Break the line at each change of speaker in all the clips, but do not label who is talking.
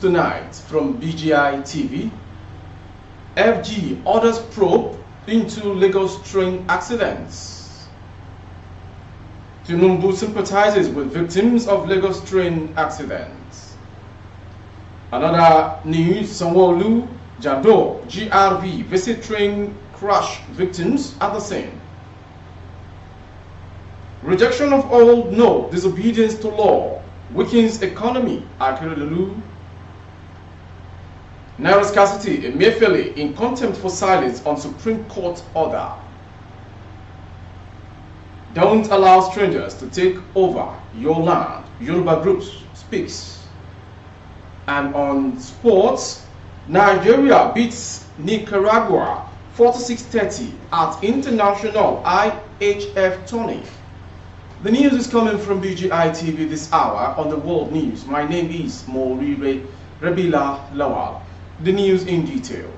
tonight from BGI TV. FG orders probe into Lagos train accidents. Tinubu sympathizes with victims of Lagos train accidents. Another news, Sanwo-Olu, Jado, GRV visit train crash victims at the scene. Rejection of old no, disobedience to law weakens economy, Akeredolu. Naira scarcity, Emefiele in contempt for silence on Supreme Court order. Don't allow strangers to take over your land, Yoruba groups speaks. And on sports, Nigeria beats Nicaragua 46-30 at International IHF tourney. The news is coming from BGI TV this hour on the World News. My name is Morire Rebila Lawal. The news in detail.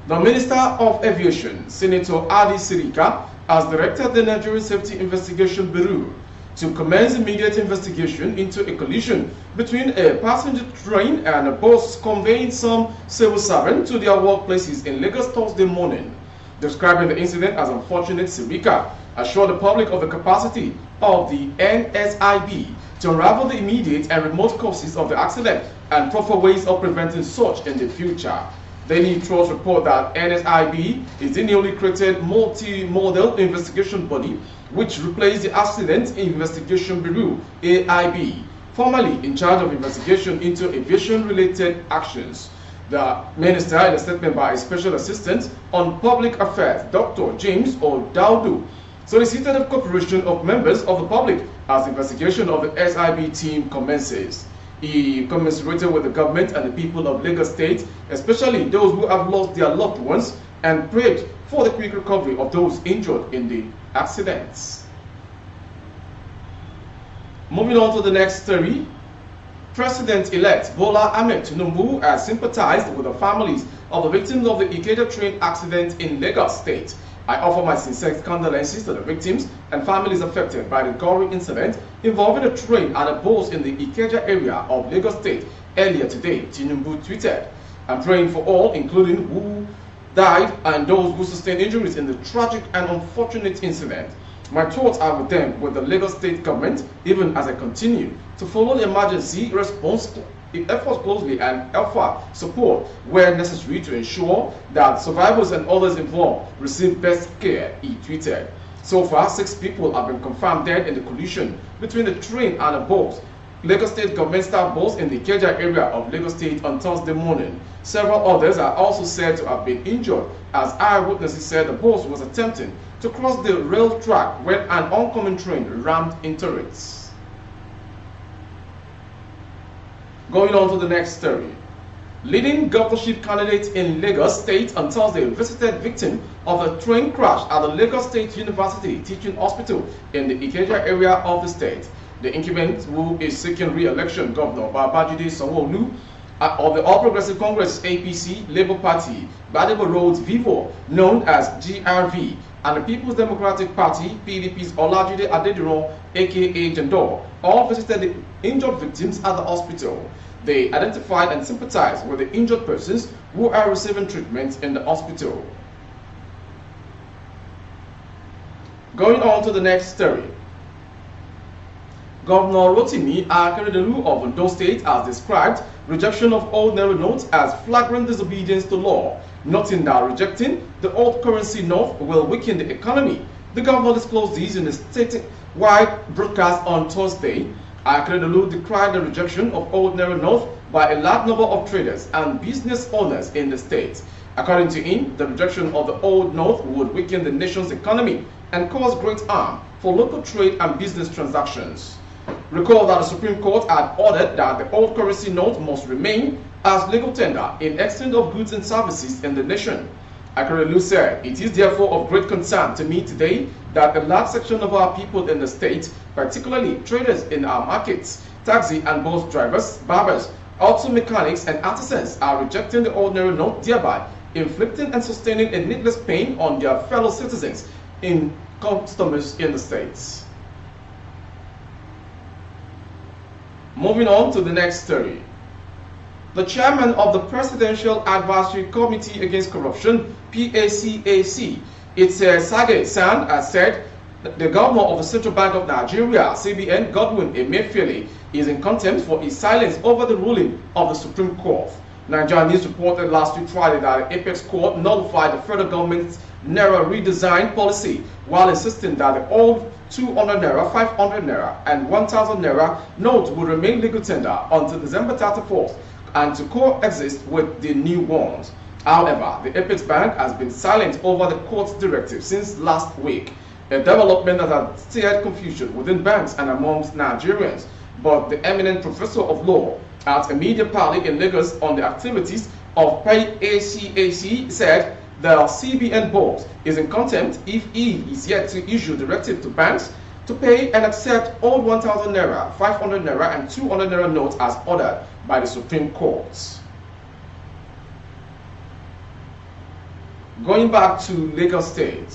The Minister of Aviation, Senator Adi Sirika, has directed the Nigerian Safety Investigation Bureau to commence immediate investigation into a collision between a passenger train and a bus conveying some civil servants to their workplaces in Lagos Thursday morning. Describing the incident as unfortunate, Sirika assured the public of the capacity of the NSIB to unravel the immediate and remote causes of the accident and proper ways of preventing such in the future. Daily Trust report that NSIB is the newly created multi-model investigation body which replaced the Accident Investigation Bureau, AIB, formerly in charge of investigation into aviation-related actions. The minister, in a statement by a special assistant on public affairs, Dr. James O'Dowdo, solicited the cooperation of members of the public as the investigation of the SIB team commences. He commiserated with the government and the people of Lagos State, especially those who have lost their loved ones, and prayed for the quick recovery of those injured in the accidents. Moving on to the next story. President-elect Bola Ahmed Tinubu has sympathized with the families of the victims of the Ikeja train accident in Lagos State. I offer my sincere condolences to the victims and families affected by the gory incident involving a train and a bus in the Ikeja area of Lagos State earlier today, Tinubu tweeted. I'm praying for all, including who died and those who sustained injuries in the tragic and unfortunate incident. My thoughts are with them, with the Lagos State government, even as I continue to follow the emergency response efforts closely and offer support where necessary to ensure that survivors and others involved receive best care, he tweeted. So far, 6 people have been confirmed dead in the collision between the train and a bus. Lagos State government staff bus in the Ikeja area of Lagos State on Thursday morning. Several others are also said to have been injured, as eyewitnesses said the bus was attempting to cross the rail track when an oncoming train rammed into it. Going on to the next story. Leading governorship candidate in Lagos State on Thursday visited victim of a train crash at the Lagos State University Teaching Hospital in the Ikeja area of the state. The incumbent, who is seeking re-election, Governor Babajide Sanwo-Olu of the All Progressive Congress APC Labour Party, Badebo Roads Vivo, known as GRV, and the People's Democratic Party PDP's Olajide Adediran, aka Jandor, all visited the injured victims at the hospital. They identified and sympathized with the injured persons who are receiving treatment in the hospital. Going on to the next story. Governor Rotimi Akeredolu of Ondo State has described rejection of old naira notes as flagrant disobedience to law, noting that rejecting the old currency note will weaken the economy. The governor disclosed these in a statewide broadcast on Thursday. Akeredolu decried the rejection of old naira notes by a large number of traders and business owners in the state. According to him, the rejection of the old note would weaken the nation's economy and cause great harm for local trade and business transactions. Recall that the Supreme Court had ordered that the old currency note must remain as legal tender in exchange of goods and services in the nation. Akeredolu said, "It is therefore of great concern to me today that a large section of our people in the state, particularly traders in our markets, taxi and bus drivers, barbers, auto mechanics and artisans are rejecting the ordinary note, thereby inflicting and sustaining a needless pain on their fellow citizens in customers in the states." Moving on to the next story. The chairman of the Presidential Advisory Committee Against Corruption, PACAC, Sage San, has said the governor of the Central Bank of Nigeria, CBN, Godwin Emefiele, is in contempt for his silence over the ruling of the Supreme Court. Nigeria News reported last week Friday that the Apex Court nullified the federal government's Naira redesign policy while insisting that the old 200 Naira, 500 Naira, and 1000 Naira notes will remain legal tender until December 31st and to coexist with the new ones. However, the Apex Bank has been silent over the court's directive since last week, a development that has stirred confusion within banks and amongst Nigerians. But the eminent professor of law at a media party in Lagos on the activities of PACAC said the CBN board is in contempt if he is yet to issue directive to banks to pay and accept all 1000 Naira, 500 Naira, and 200 Naira notes as ordered by the Supreme Court. Going back to Lagos State,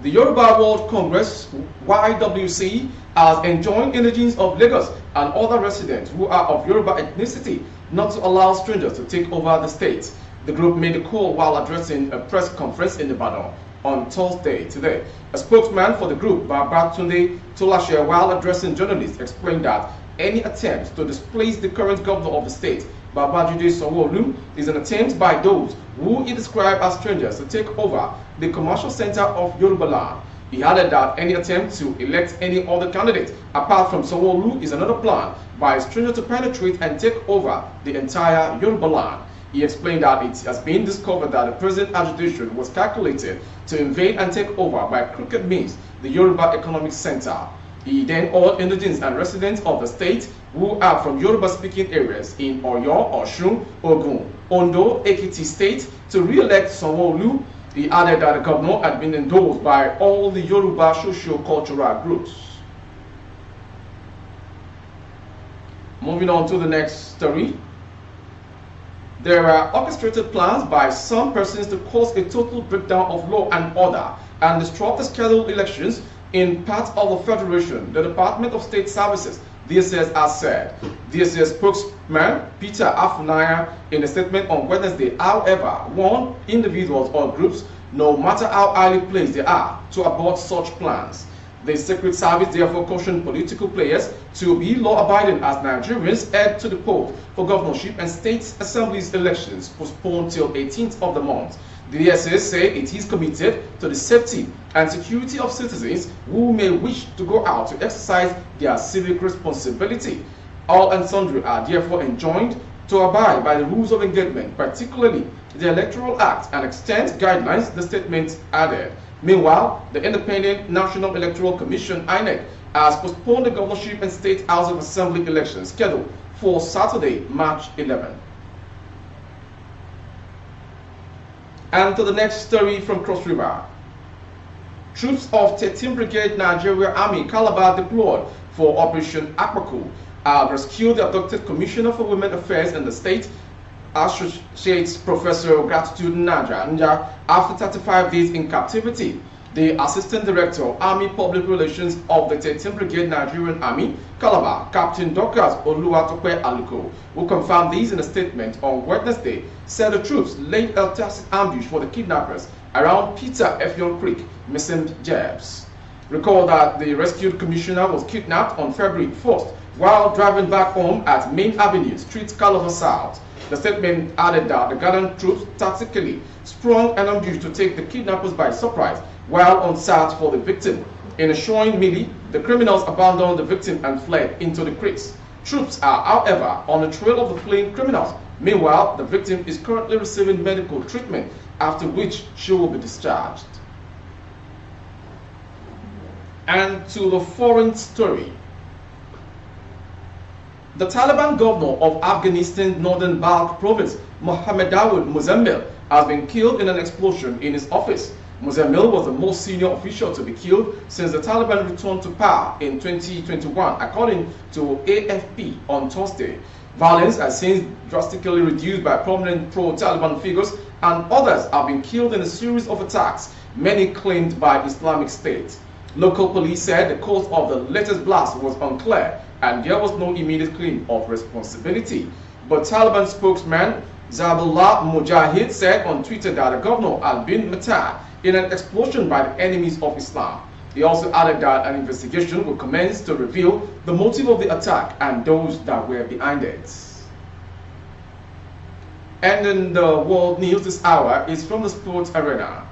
the Yoruba World Congress, YWC, has enjoined indigents of Lagos and other residents who are of Yoruba ethnicity not to allow strangers to take over the state. The group made the call while addressing a press conference in Ibadan on Thursday today. A spokesman for the group, Babatunde Tolashe, while addressing journalists, explained that any attempt to displace the current governor of the state, Babajide Sanwo-Olu, is an attempt by those who he described as strangers to take over the commercial center of Yoruba land. He added that any attempt to elect any other candidate apart from Sanwo-Olu is another plan by a stranger to penetrate and take over the entire Yoruba land. He explained that it has been discovered that the present agitation was calculated to invade and take over by crooked means the Yoruba Economic Center. He then urged indigents and residents of the state who are from Yoruba-speaking areas in Oyo, Osun, Ogun, Ondo, Ekiti State to re-elect Sanwo-Olu. He added that the governor had been endorsed by all the Yoruba socio-cultural groups. Moving on to the next story. There are orchestrated plans by some persons to cause a total breakdown of law and order and disrupt the scheduled elections in parts of the Federation, the Department of State Services, DSS, has said. DSS spokesman Peter Afunaya, in a statement on Wednesday, however, warned individuals or groups, no matter how highly placed they are, to abort such plans. The Secret Service therefore cautioned political players to be law-abiding as Nigerians head to the polls for governorship and state assemblies elections postponed till 18th of the month. The DSS say it is committed to the safety and security of citizens who may wish to go out to exercise their civic responsibility. All and sundry are therefore enjoined to abide by the rules of engagement, particularly the Electoral Act and extant guidelines, the statement added. Meanwhile, the Independent National Electoral Commission, INEC, has postponed the governorship and state House of Assembly elections scheduled for Saturday, March 11. And to the next story from Cross River. Troops of 13th Brigade Nigeria Army Calabar deployed for Operation Akwaku have rescued the abducted Commissioner for Women Affairs in the state, Associate Professor Gratitude Nanja, after 35 days in captivity. The Assistant Director of Army Public Relations of the 13th Brigade Nigerian Army, Calabar, Captain Dorcas Oluwatope Aluko, who confirmed these in a statement on Wednesday, said the troops laid a tacit ambush for the kidnappers around Peter Effiong Creek, missing Jebs. Recall that the rescued commissioner was kidnapped on February 1st while driving back home at Main Avenue, Street Calabar South. The statement added that the Ghanaian troops tactically sprung an ambush to take the kidnappers by surprise while on search for the victim. In a showing melee, the criminals abandoned the victim and fled into the creeks. Troops are, however, on the trail of the fleeing criminals. Meanwhile, the victim is currently receiving medical treatment, after which she will be discharged. And to the foreign story. The Taliban governor of Afghanistan's northern Balkh province, Mohammed Dawood Muzammil, has been killed in an explosion in his office. Muzammil was the most senior official to be killed since the Taliban returned to power in 2021, according to AFP on Thursday. Violence has since drastically reduced by prominent pro-Taliban figures, and others have been killed in a series of attacks, many claimed by Islamic State. Local police said the cause of the latest blast was unclear, and there was no immediate claim of responsibility. But Taliban spokesman Zabullah Mujahid said on Twitter that the governor had been martyred in an explosion by the enemies of Islam. He also added that an investigation will commence to reveal the motive of the attack and those that were behind it. And in the world news this hour is from the sports arena.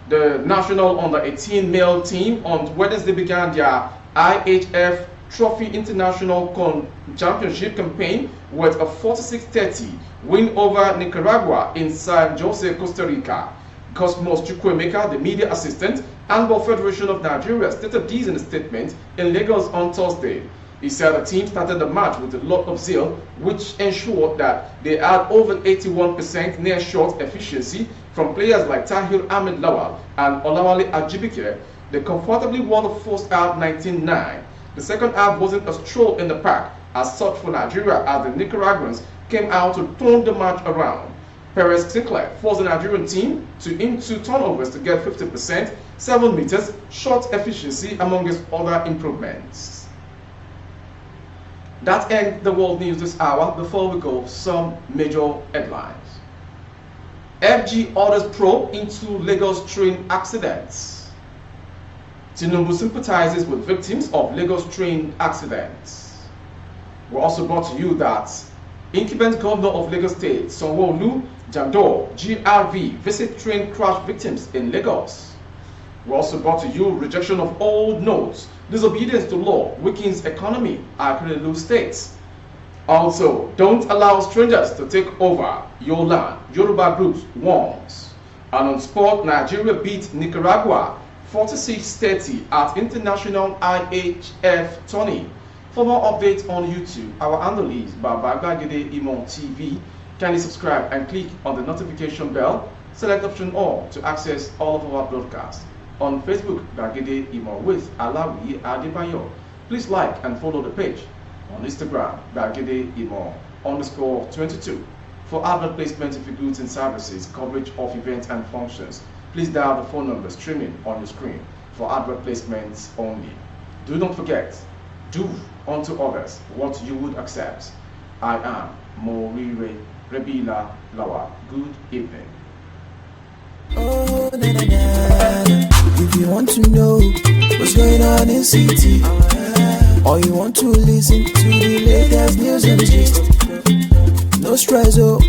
The national under-18 male team on Wednesday began their IHF Trophy International Championship campaign with a 46-30 win over Nicaragua in San Jose, Costa Rica. Cosmos Chukwemeka, the media assistant, Handball Federation of Nigeria, stated this in a statement in Lagos on Thursday. He said the team started the match with a lot of zeal, which ensured that they had over 81% near-shot efficiency from players like Tahir Ahmed Lawal and Olawale Ajibike. They comfortably won the first half 19-9. The second half wasn't a stroll in the park as such for Nigeria, as the Nicaraguans came out to turn the match around. Perez Sinclair forced the Nigerian team into turnovers to get 50%, 7 meters, shot efficiency among his other improvements. That ends the world news this hour. Before we go, some major headlines. FG orders probe into Lagos train accidents. Tinubu sympathizes with victims of Lagos train accidents. We also brought to you that incumbent governor of Lagos State, Sanwo-Olu Jandor, GRV, visit train crash victims in Lagos. We also brought to you rejection of old notes, disobedience to law, weakens economy, Akrelu State. Also, don't allow strangers to take over your land, Yoruba groups warns. And on sport, Nigeria beat Nicaragua 46-30 at International IHF Tourney. For more updates on YouTube, our handle is Babagagede Imo TV. Kindly subscribe and click on the notification bell. Select option all to access all of our broadcasts. On Facebook, Bagede Imo with Alawi Adebayo. Please like and follow the page. On Instagram, Bagede Imo _22. For advert placement of your goods and services, coverage of events and functions, please dial the phone number streaming on your screen for advert placements only. Do not forget, do unto others what you would accept. I am Morire Rebila Lawa. Good evening.
Oh, na, na, na. If you want to know what's going on in city, or you want to listen to the latest news and gist, no stress, oh,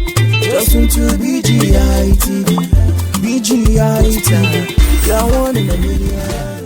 just tune to BGI TV. BGI TV, you're one in a million.